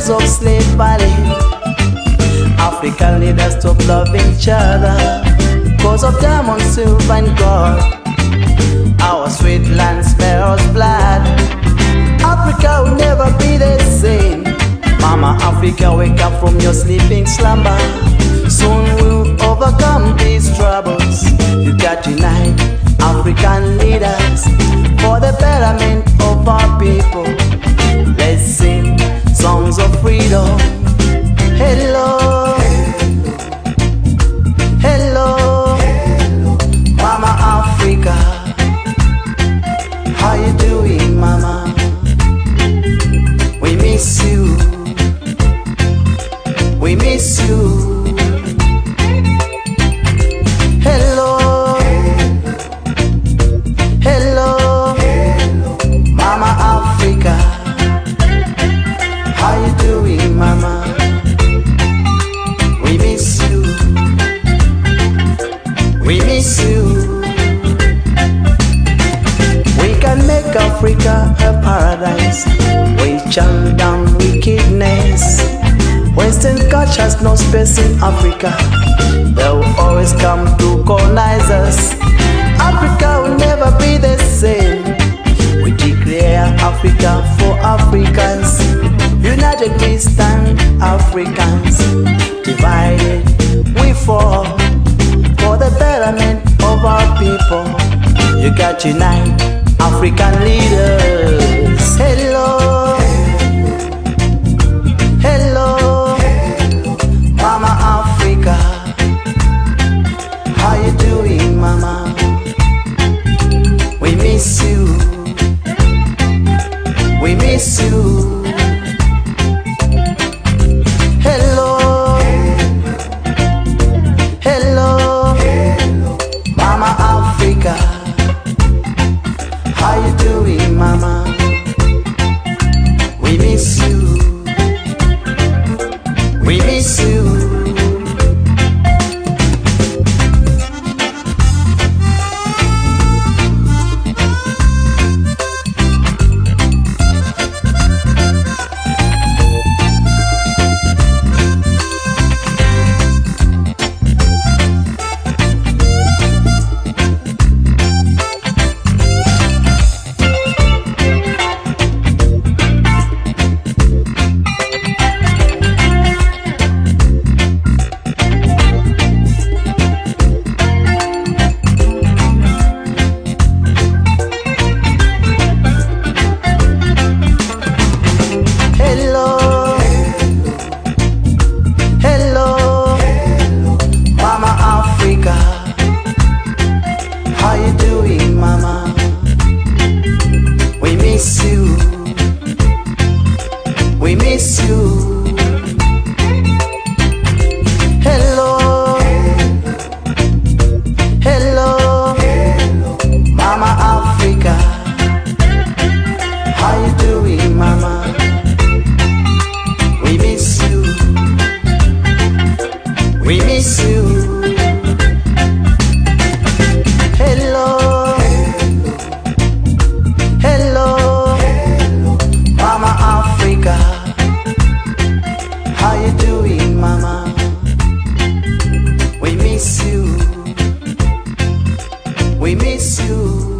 days of slavery, African leaders stopped loving each other. Cause of diamond, silver and gold, our sweet land smells blood. Africa will never be the same. Mama Africa, wake up from your sleeping slumber. Soon we'll overcome these troubles. You got to unite, African leaders, for the betterment of our people. Let's sing songs of freedom. Hello, hello, Mama Africa. How you doing, Mama? We miss you. We miss you. Hello, hello, Mama Africa. How you doing, Mama? We miss you. We miss you. We can make Africa a paradise. We chant down wickedness. Western culture has no space in Africa. They will always come to colonize us. Africa will never be the same. We declare Africa for Africans. United we stand, Africans. Divided we fall. For the betterment of our people, you got to unite, African leaders. Hello, hello, Mama Africa. How you doing, Mama? We miss you. We miss you. Hello, hello, Mama Africa. How you doing, Mama? We miss you. We miss you. We miss you. Hello, hello, Mama Africa. How you doing, Mama? We miss you. We miss you. Hello, hello, Mama Africa. How you doing, Mama? We miss you. We miss you.